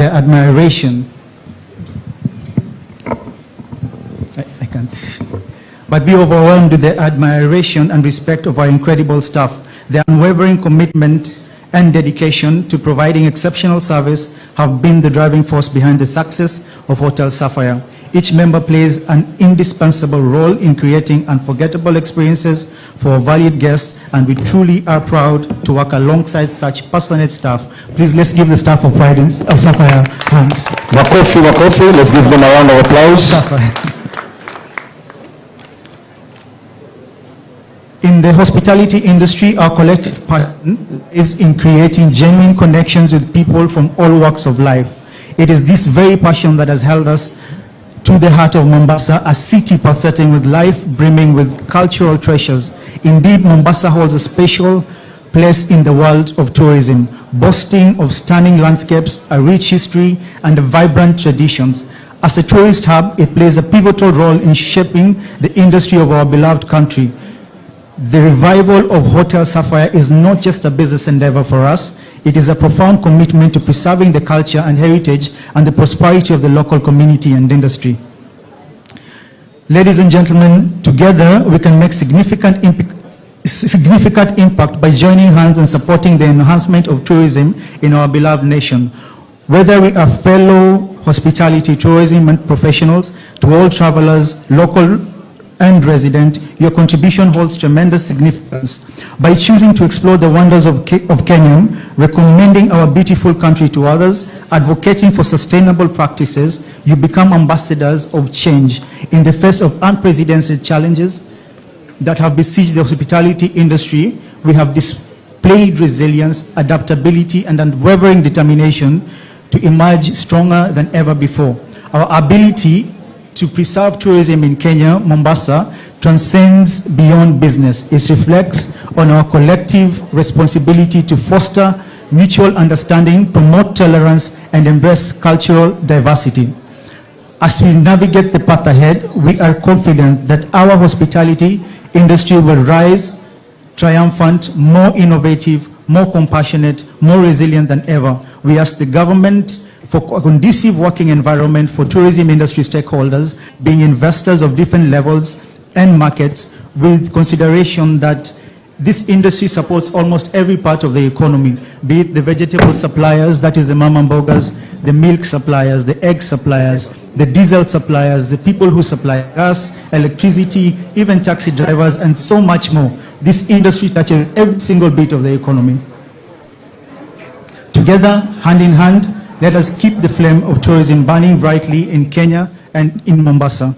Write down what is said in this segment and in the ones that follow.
their admiration. I can't. But be overwhelmed with the admiration and respect of our incredible staff. Their unwavering commitment and dedication to providing exceptional service have been the driving force behind the success of Hotel Sapphire. Each member plays an indispensable role in creating unforgettable experiences for our valued guests, and we truly are proud to work alongside such passionate staff. Please, let's give the staff of Sapphire a hand. Makofi, let's give them a round of applause. In the hospitality industry, our collective passion is in creating genuine connections with people from all walks of life. It is this very passion that has held us to the heart of Mombasa, a city pulsating with life, brimming with cultural treasures. Indeed, Mombasa holds a special place in the world of tourism, boasting of stunning landscapes, a rich history, and vibrant traditions. As a tourist hub, it plays a pivotal role in shaping the industry of our beloved country. The revival of Hotel Sapphire is not just a business endeavor for us, it is a profound commitment to preserving the culture and heritage and the prosperity of the local community and industry. Ladies and gentlemen, together we can make significant impact by joining hands and supporting the enhancement of tourism in our beloved nation. Whether we are fellow hospitality, tourism and professionals, to all travelers, local and resident, your contribution holds tremendous significance. By choosing to explore the wonders of Kenya, recommending our beautiful country to others, advocating for sustainable practices, you become ambassadors of change. In the face of unprecedented challenges that have besieged the hospitality industry, we have displayed resilience, adaptability, and unwavering determination to emerge stronger than ever before. Our ability to preserve tourism in Kenya, Mombasa, transcends beyond business. It reflects on our collective responsibility to foster mutual understanding, promote tolerance, and embrace cultural diversity. As we navigate the path ahead, we are confident that our hospitality industry will rise triumphant, more innovative, more compassionate, more resilient than ever. We ask the government for a conducive working environment for tourism industry stakeholders, being investors of different levels and markets, with consideration that this industry supports almost every part of the economy, be it the vegetable suppliers, that is the mama mbogas, the milk suppliers, the egg suppliers, the diesel suppliers, the people who supply gas, electricity, even taxi drivers, and so much more. This industry touches every single bit of the economy. Together, hand in hand, let us keep the flame of tourism burning brightly in Kenya and in Mombasa.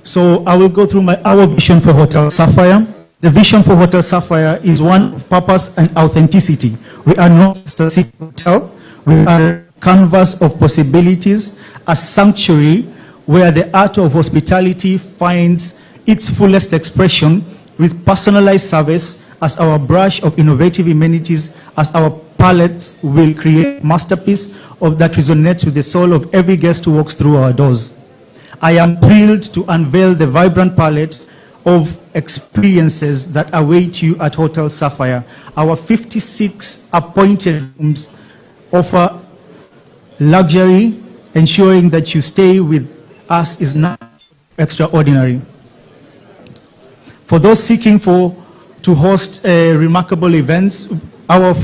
So I will go through our vision for Hotel Sapphire. The vision for Hotel Sapphire is one of purpose and authenticity. We are not just a city hotel. We are a canvas of possibilities, a sanctuary where the art of hospitality finds its fullest expression, with personalized service as our brush of innovative amenities, as our palettes will create a masterpiece that resonates with the soul of every guest who walks through our doors. I am thrilled to unveil the vibrant palette of experiences that await you at Hotel Sapphire. Our 56 appointed rooms offer luxury, ensuring that you stay with us is not extraordinary. For those seeking to host remarkable events, our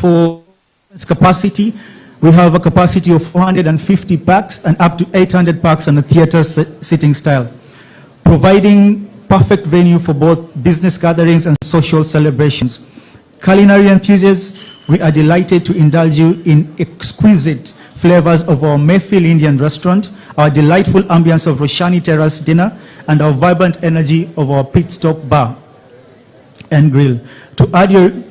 capacity, we have a capacity of 450 packs and up to 800 packs on a theater sitting style, providing perfect venue for both business gatherings and social celebrations. Culinary enthusiasts, we are delighted to indulge you in exquisite flavors of our Mayfield Indian restaurant, our delightful ambience of Roshani Terrace dinner, and our vibrant energy of our pit stop bar and grill. To add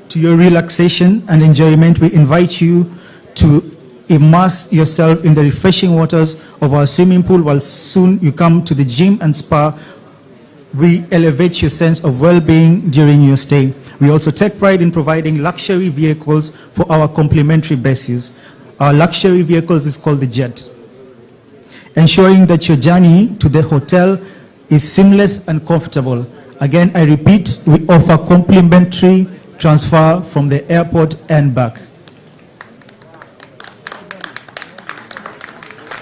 to your relaxation and enjoyment, we invite you to immerse yourself in the refreshing waters of our swimming pool, while soon you come to the gym and spa. We elevate your sense of well-being during your stay. We also take pride in providing luxury vehicles for our complimentary bases. Our luxury vehicles is called the Jet, ensuring that your journey to the hotel is seamless and comfortable. Again, I repeat, we offer complimentary transfer from the airport and back.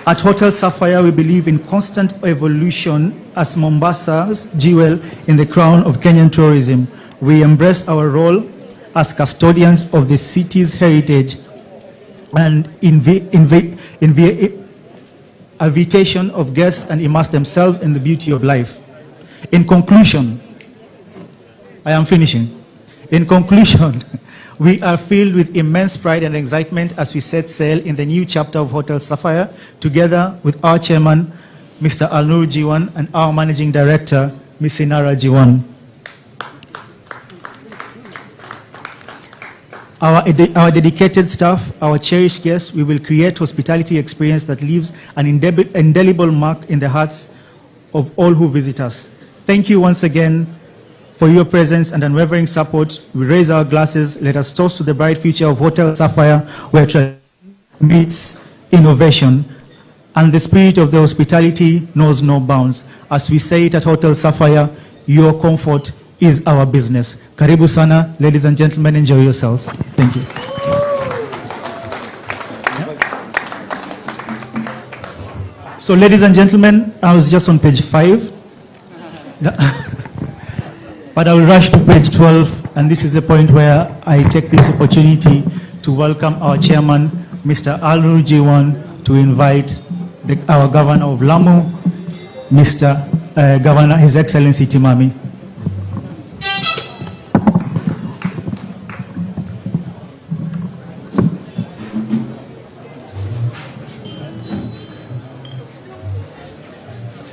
At Hotel Sapphire, we believe in constant evolution as Mombasa's jewel in the crown of Kenyan tourism. We embrace our role as custodians of the city's heritage and invitation of guests and immerse themselves in the beauty of life. In conclusion, I am finishing. In conclusion, we are filled with immense pride and excitement as we set sail in the new chapter of Hotel Sapphire, together with our chairman, Mr. Alnur Jiwan, and our managing director, Ms. Sinara Jiwan. Our dedicated staff, our cherished guests, we will create hospitality experience that leaves an indelible mark in the hearts of all who visit us. Thank you once again for your presence and unwavering support. We raise our glasses. Let us toast to the bright future of Hotel Sapphire, where tradition meets innovation, and the spirit of the hospitality knows no bounds. As we say it at Hotel Sapphire, your comfort is our business. Karibu sana, ladies and gentlemen, enjoy yourselves. Thank you. So, ladies and gentlemen, I was just on page 5. But I will rush to page 12, and this is the point where I take this opportunity to welcome our chairman, Mr. Alnur Jiwan, to invite our governor of Lamu, Mr. Governor, His Excellency Timami.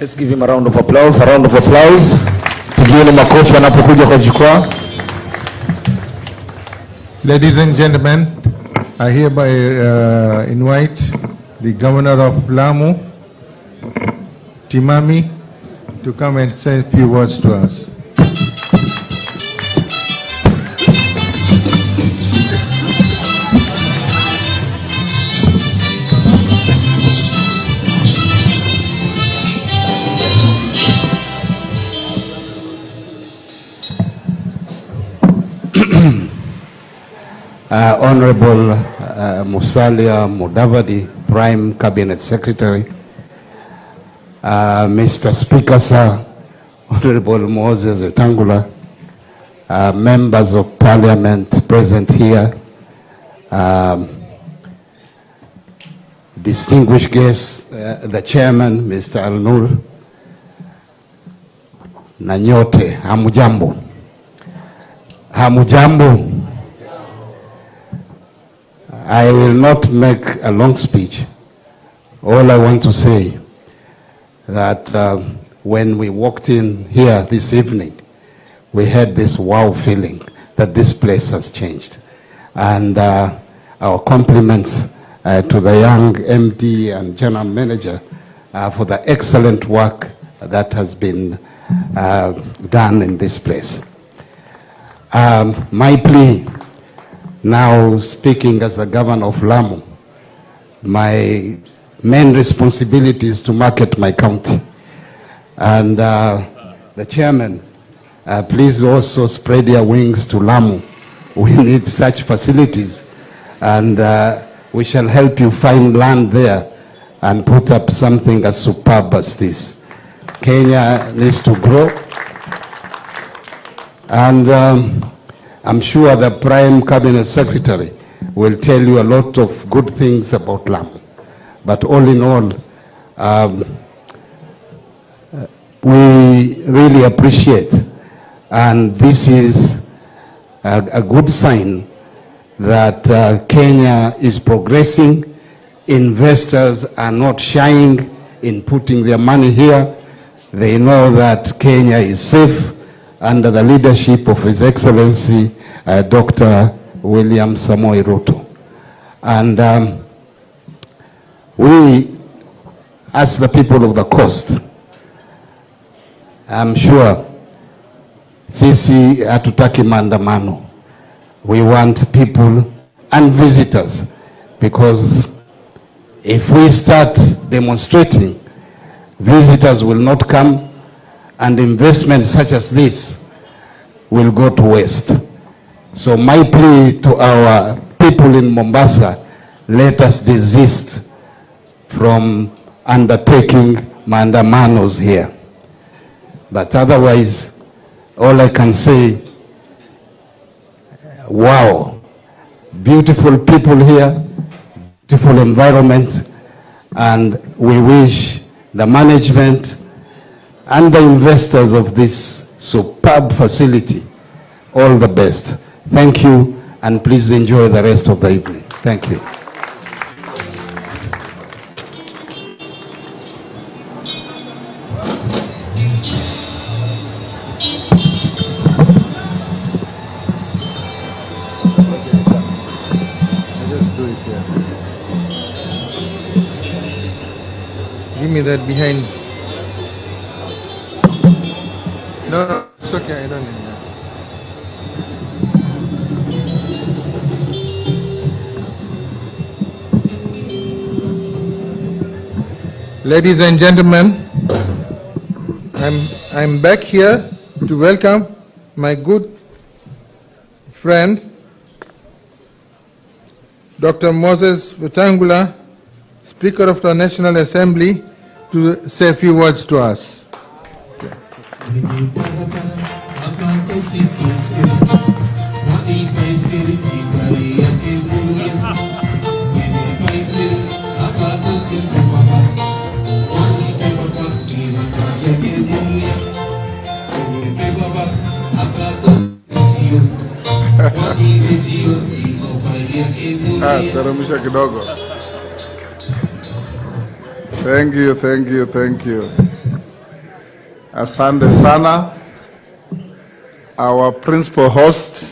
Let's give him a round of applause, a round of applause. Tugieni makofi anapokuja kwa jukwaa. Ladies and gentlemen, I hereby invite the Governor of Lamu, Timami, to come and say a few words to us. Honorable Musalia Mdavadi, Prime Cabinet Secretary, Mr. Speaker, sir, Honorable Moses Wetangula, members of Parliament present here, distinguished guests, the Chairman, Mr. Alnur, na nyote, hamujambo. Hamujambo. I will not make a long speech. All I want to say that when we walked in here this evening, we had this wow feeling that this place has changed. And our compliments to the young MD and General Manager for the excellent work that has been done in this place. My plea, now speaking as the Governor of Lamu, my main responsibility is to market my county. And the Chairman, please also spread your wings to Lamu. We need such facilities, and we shall help you find land there and put up something as superb as this. Kenya needs to grow, and I'm sure the Prime Cabinet Secretary will tell you a lot of good things about Lamu. But all in all, we really appreciate, and this is a good sign that Kenya is progressing. Investors are not shying in putting their money here. They know that Kenya is safe under the leadership of His Excellency Dr. William Samoei Ruto. And we, as the people of the coast, I'm sure sisi hatutaki maandamano. We want people and visitors, because if we start demonstrating, visitors will not come, and investments such as this will go to waste. So my plea to our people in Mombasa, let us desist from undertaking maandamanos here. But otherwise, all I can say, wow, beautiful people here, beautiful environment, and we wish the management and the investors of this superb facility all the best. Thank you, and please enjoy the rest of the evening. Thank you. Give me that behind. No, it's okay, I don't need that. Ladies and gentlemen, I'm back here to welcome my good friend, Dr. Moses Wetangula, Speaker of the National Assembly, to say a few words to us. Teremsha kidogo. Thank you. Asante sana. Our principal host,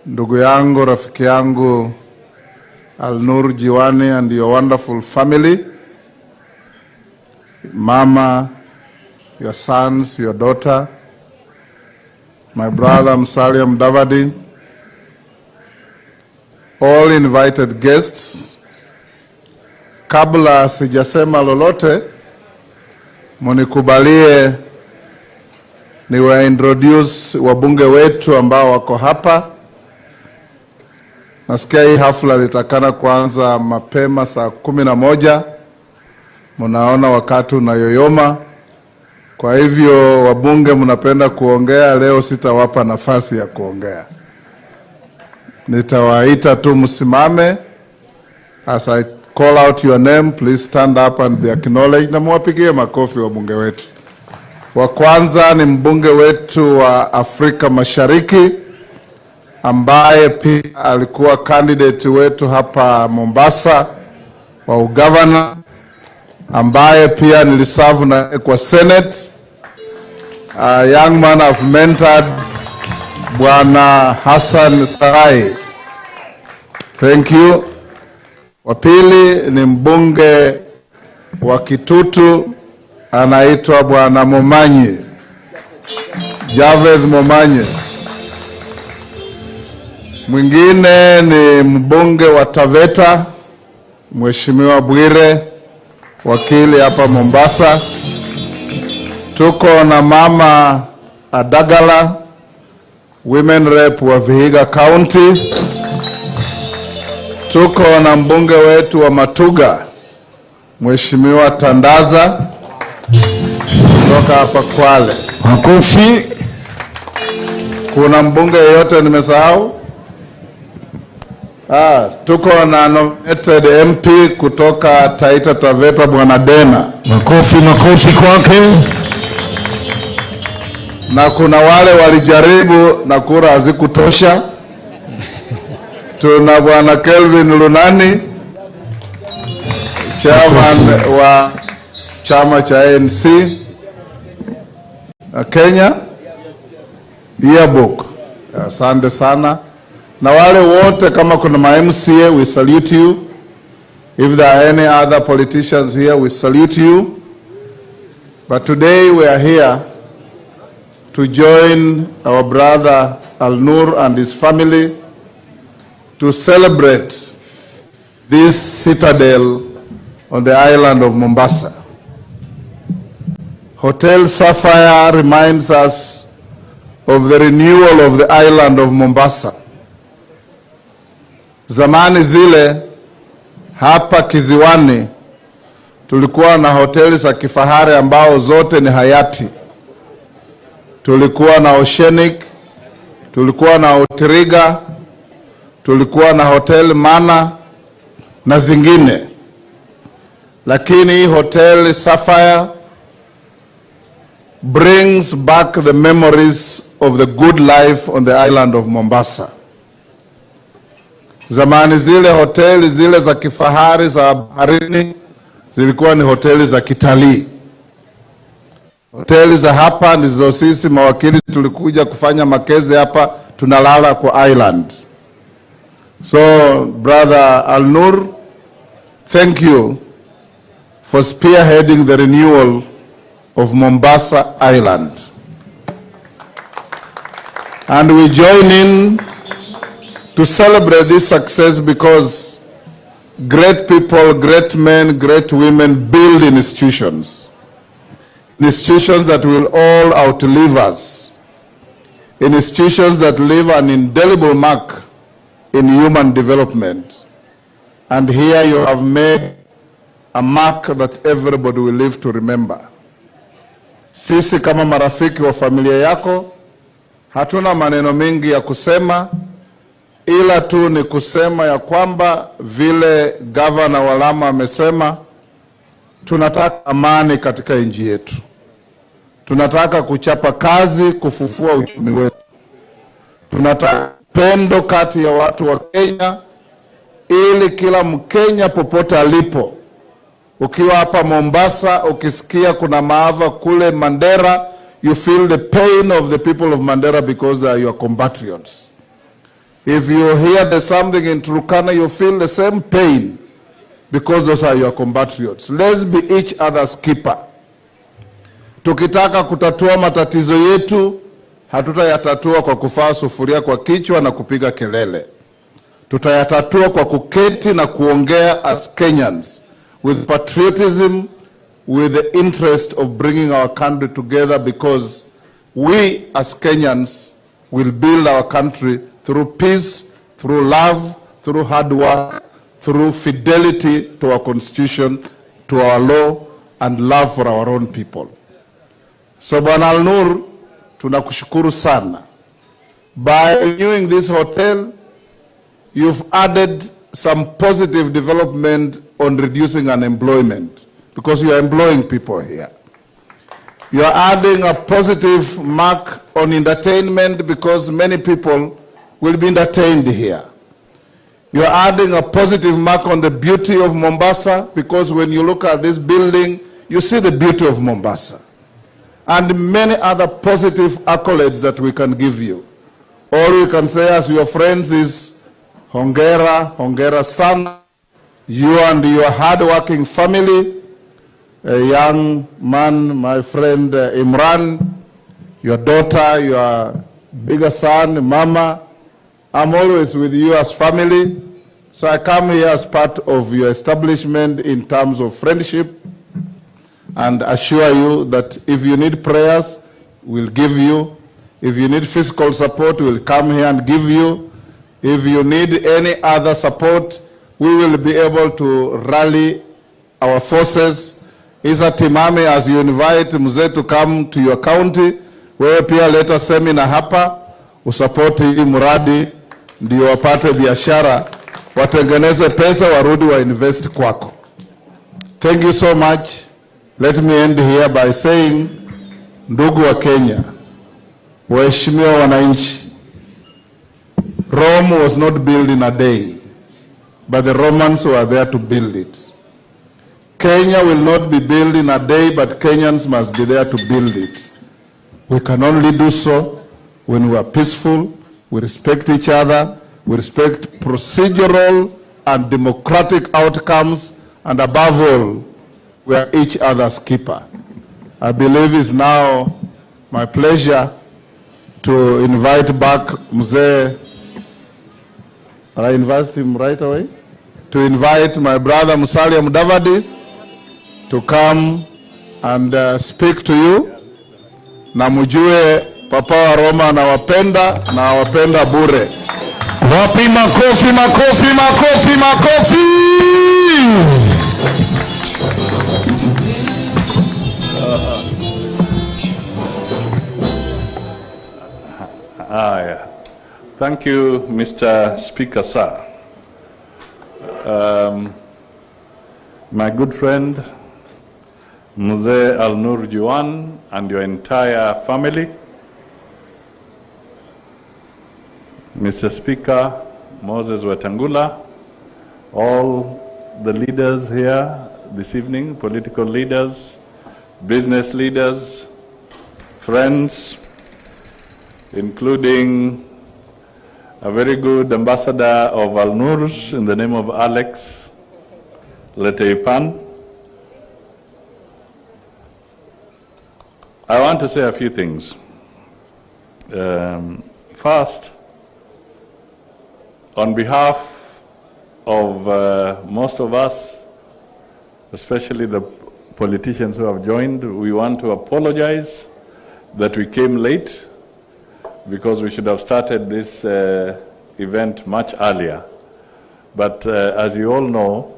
ndugu yangu, rafiki yangu, Al-Nur Jiwani, and your wonderful family, Mama, your sons, your daughter, my brother Musalia Mdavadi, all invited guests. Kabla sijasema lolote, munikubalie niwa introduce wabunge wetu ambao wako hapa. Nasikia hii hafla litakana kuanza mapema saa 11. Munaona wakati unayoyoma. Kwa hivyo wabunge mnapenda kuongea, leo sitawapa nafasi ya kuongea. Nitawaita tu msimame. As I call out your name, please stand up and be acknowledged. Na muwapigie makofi wabunge wetu. Wa kwanza ni mbunge wetu wa Afrika Mashariki, ambaye pia alikuwa candidate wetu hapa Mombasa wa ugavana, ambaye pia niliserve na kwa Senate. A young man I've mentored, Bwana Hassan Sarai. Thank you. Wa pili ni mbunge wa Kitutu, anaitwa Bwana Momanyi, Javed Momanyi. Mwingine ni mbunge wa Taveta, Mheshimiwa Bwire, wakili hapa Mombasa. Tuko na Mama Adagala, women rep wa Vihiga County. Tuko na mbunge wetu wa Matuga, Mheshimiwa Tandaza, kutoka hapa Kwale. Makofi. Kuna mbunge yote nimesahau? Tuko na nominated MP kutoka Taita Taveta, Bwana Dena. Makofi kwake. Na kuna wale walijaribu na kura hazikutosha. Tuna Bwana Kelvin Lunani, chairman wa chama cha ANC Kenya Yearbook. Asante sana. Na wale wote, kama kuna ma-MCA, we salute you. If there are any other politicians here, we salute you. But today we are here to join our brother Al-Nur and his family to celebrate this citadel on the island of Mombasa. Hotel Sapphire reminds us of the renewal of the island of Mombasa. Zamani zile hapa Kiziwani tulikuwa na hoteli za kifahari ambao zote ni hayati. Tulikuwa na Oceanic, tulikuwa na Outrigger, tulikuwa na Hotel Mana na zingine. Lakini hii Hotel Sapphire brings back the memories of the good life on the island of Mombasa. Zamani zile hoteli zile za kifahari za baharini zilikuwa ni hoteli za kitalii. Hoteli za hapa ndizo sisi mawakili tulikuja kufanya makezi hapa, tunalala kwa island. So brother Al-Nur, thank you for spearheading the renewal of Mombasa Island. And we join in to celebrate this success because great people, great men, great women build institutions. Institutions that will all outlive us. Institutions that leave an indelible mark in human development. And here you have made a mark that everybody will live to remember. Sisi kama marafiki wa familia yako, hatuna maneno mengi ya kusema, ila tu ni kusema ya kwamba vile gavana wa Lamu amesema, tunataka amani katika nchi yetu. Tunataka kuchapa kazi kufufua uchumi wetu. Tunataka pendo kati ya watu wa Kenya, ili kila Mkenya popote alipo, ukiwa hapa Mombasa, ukisikia kuna maafa kule Mandera, you feel the pain of the people of Mandera because they are your compatriots. If you hear there's something in Turkana, you feel the same pain because those are your compatriots. Let's be each other's keeper. Tukitaka kutatua matatizo yetu, hatutayatatua kwa kufaa sufuria kwa kichwa na kupiga kelele. Tutayatatua kwa kuketi na kuongea as Kenyans, with patriotism, with the interest of bringing our country together, because we as Kenyans will build our country through peace, through love, through hard work, through fidelity to our constitution, to our law, and love for our own people. So Bwana Al-Nur, tunakushukuru sana. By renewing this hotel, you've added some positive development on reducing unemployment, because you are employing people here. You are adding a positive mark on entertainment, because many people will be entertained here. You are adding a positive mark on the beauty of Mombasa, because when you look at this building, you see the beauty of Mombasa. And many other positive accolades that we can give you. All we can say as your friends is, hongera, hongera sana. You and your hard-working family, a young man, my friend Imran, your daughter, your bigger son, Mama, I'm always with you as family. So I come here as part of your establishment in terms of friendship, and assure you that if you need prayers, we'll give you. If you need physical support, we'll come here and give you. If you need any other support, we will be able to rally our forces. Isa Timame, as you invite Mzee to come to your county, wewe pia leta seminar hapa, usapoti hii muradi, ndio wapate biashara, watengeneze pesa, warudi wa invest kwako. Thank you so much. Let me end here by saying, ndugu wa Kenya, waheshimiwa wananchi, Rome was not built in a day, but the Romans were there to build it. Kenya will not be built in a day, but Kenyans must be there to build it. We can only do so when we are peaceful, we respect each other, we respect procedural and democratic outcomes, and above all, we are each other's keeper. I believe it's now my pleasure to invite back Mzee. I invite him right away. To invite my brother Musalia Mdavadi to come and speak to you. Na mjue Papa wa Roma na wapenda bure. Wapi makofi, makofi, makofi, makofi! Thank you, Mr. Speaker, sir. My good friend, Mzee Al-Nur Juan, and your entire family. Mr. Speaker, Moses Wetangula, all the leaders here this evening, political leaders, business leaders, friends, including a very good ambassador of Al-Nur in the name of Alex Leteipan. I want to say a few things. First, on behalf of most of us, especially the politicians who have joined, we want to apologize that we came late, because we should have started this event much earlier. But as you all know,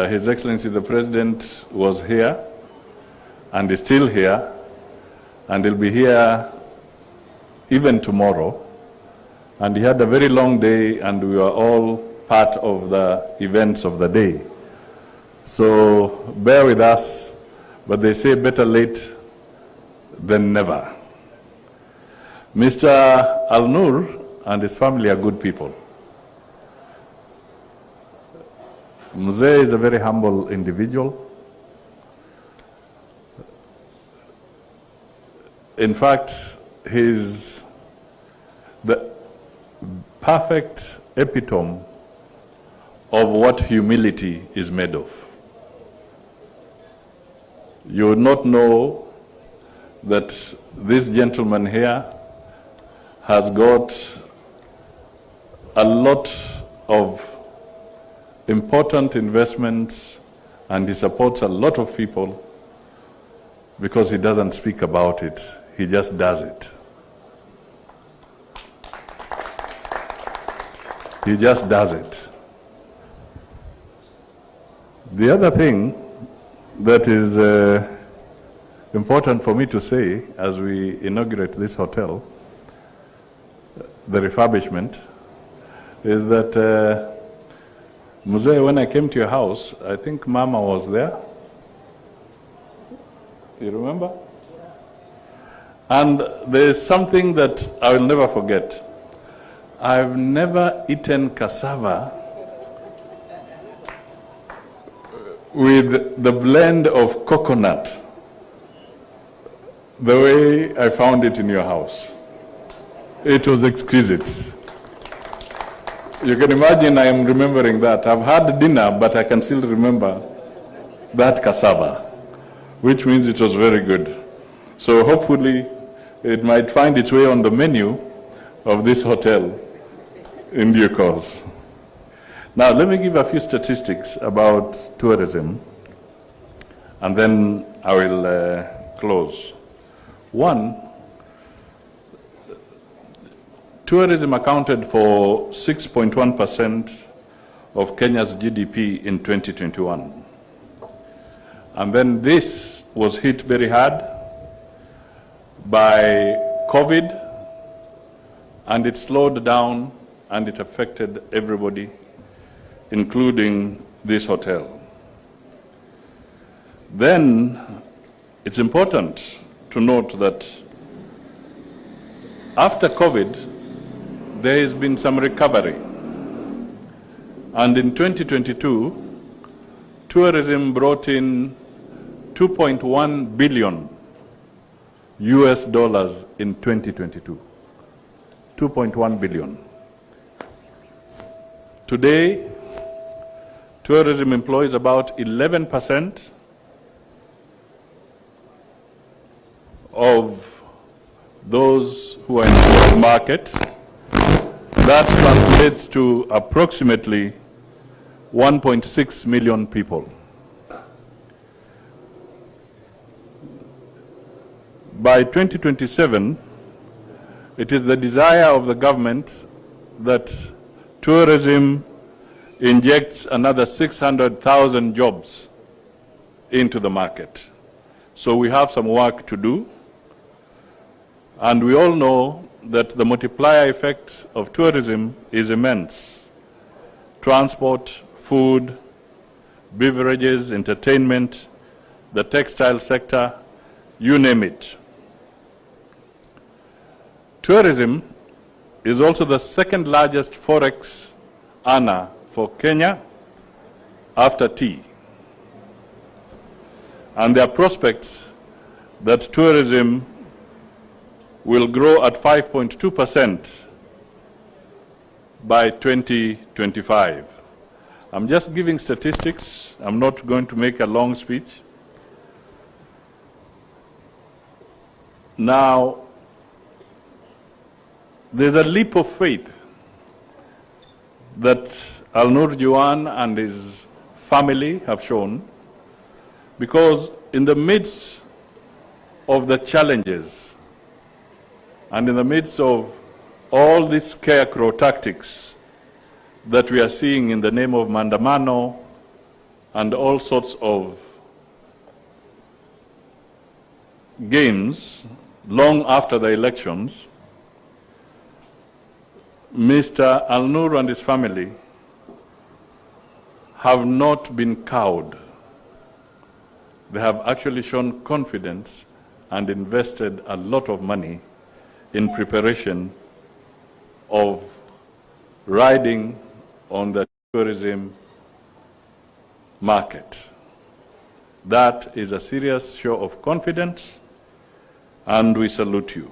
His Excellency the President was here and is still here, and he'll be here even tomorrow. And he had a very long day, and we were all part of the events of the day. So bear with us, but they say better late than never. Mr. Al-Nur and his family are good people. Mzee is a very humble individual. In fact, he's the perfect epitome of what humility is made of. You would not know that this gentleman here has got a lot of important investments, and he supports a lot of people because he doesn't speak about it, he just does it. He just does it. The other thing that is important for me to say as we inaugurate this hotel, the refurbishment, is that Mzee, when I came to your house, I think Mama was there. You remember? And there's something that I will never forget. I've never eaten cassava with the blend of coconut the way I found it in your house. It was exquisite. You can imagine I am remembering that. I've had dinner, but I can still remember that cassava, which means it was very good. So hopefully it might find its way on the menu of this hotel in due course. Now let me give a few statistics about tourism, and then I will close. One, tourism accounted for 6.1% of Kenya's GDP in 2021. And then this was hit very hard by COVID, and it slowed down and it affected everybody, including this hotel. Then it's important to note that after COVID, there has been some recovery. And in 2022, tourism brought in $2.1 billion in 2022. 2.1 billion. Today, tourism employs about 11% of those who are in the job market. That translates to approximately 1.6 million people. By 2027, it is the desire of the government that tourism injects another 600,000 jobs into the market. So we have some work to do. And we all know that the multiplier effect of tourism is immense. Transport, food, beverages, entertainment, the textile sector, you name it. Tourism is also the second largest forex earner for Kenya after tea. And there are prospects that tourism will grow at 5.2% by 2025. I'm just giving statistics. I'm not going to make a long speech. Now, there's a leap of faith that Al-Nur Juan and his family have shown, because in the midst of the challenges and in the midst of all these scarecrow tactics that we are seeing in the name of Mandamano and all sorts of games long after the elections, Mr. Al-Nur and his family have not been cowed. They have actually shown confidence and invested a lot of money in preparation of riding on the tourism market. That is a serious show of confidence, and we salute you.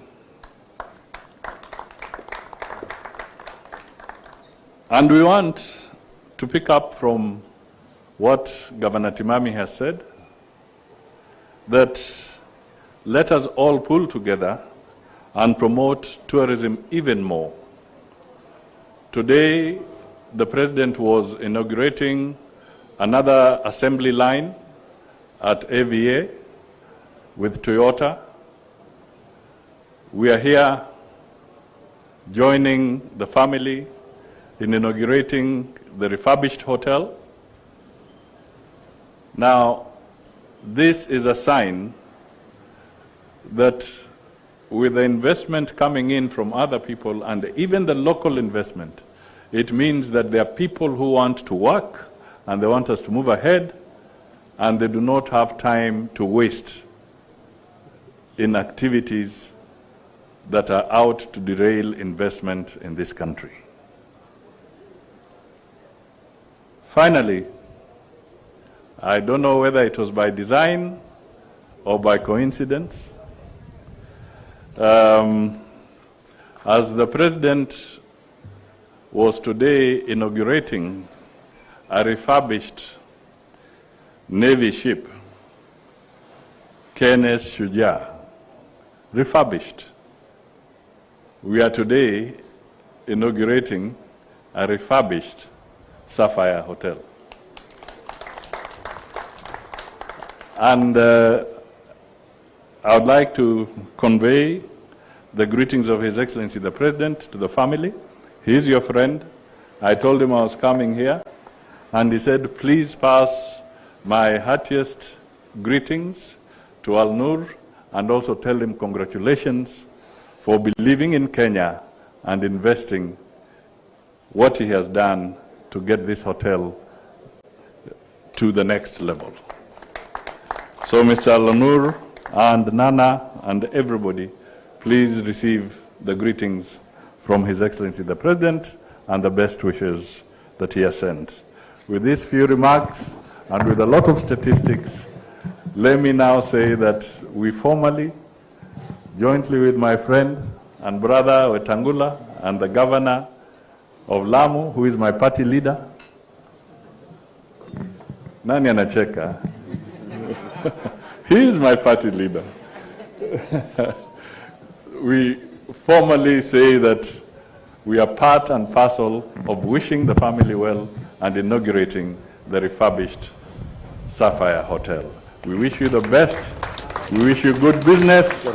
And we want to pick up from what Governor Timami has said, that let us all pull together and promote tourism even more. Today, the President was inaugurating another assembly line at AVA with Toyota. We are here joining the family in inaugurating the refurbished hotel. Now, this is a sign that with the investment coming in from other people and even the local investment, it means that there are people who want to work and they want us to move ahead, and they do not have time to waste in activities that are out to derail investment in this country. Finally, I don't know whether it was by design or by coincidence, as the President was today inaugurating a refurbished Navy ship, KNS Shujaa, refurbished. We are today inaugurating a refurbished Sapphire Hotel. And I would like to convey the greetings of His Excellency the President to the family. He is your friend. I told him I was coming here, and he said, please pass my heartiest greetings to Al-Nur, and also tell him congratulations for believing in Kenya and investing what he has done to get this hotel to the next level. So Mr. Al-Nur and Nana and everybody, please receive the greetings from His Excellency the President and the best wishes that he has sent. With these few remarks and with a lot of statistics, let me now say that we formally, jointly with my friend and brother Wetangula and the governor of Lamu, who is my party leader. Nani anacheka? He is my party leader. We formally say that we are part and parcel of wishing the family well and inaugurating the refurbished Sapphire Hotel. We wish you the best. We wish you good business.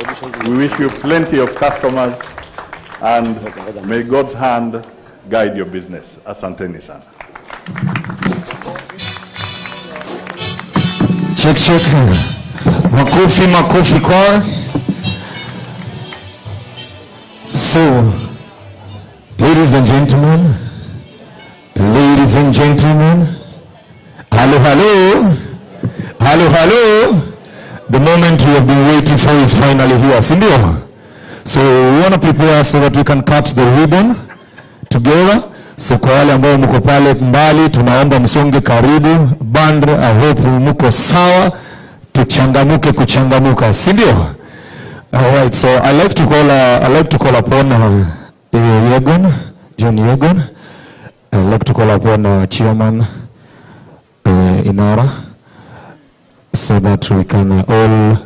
We wish you plenty of customers, and may God's hand guide your business. Asanteni sana. Check, check. Makofi, makofi kwa. So, ladies and gentlemen, hello. The moment we have been waiting for is finally here, sindio? So we want to prepare so that we can cut the ribbon together. So kwa wale ambao mko pale mbali, tunaomba msonge karibu. Band, I hope mko sawa, tuchangamuke kuchangamuka, sindio? Alright, so I like to call upon John Yegon. I like to call upon Chairman Inara, so that we can all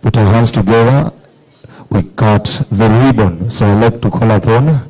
put our hands together. We cut the ribbon. So I like to call upon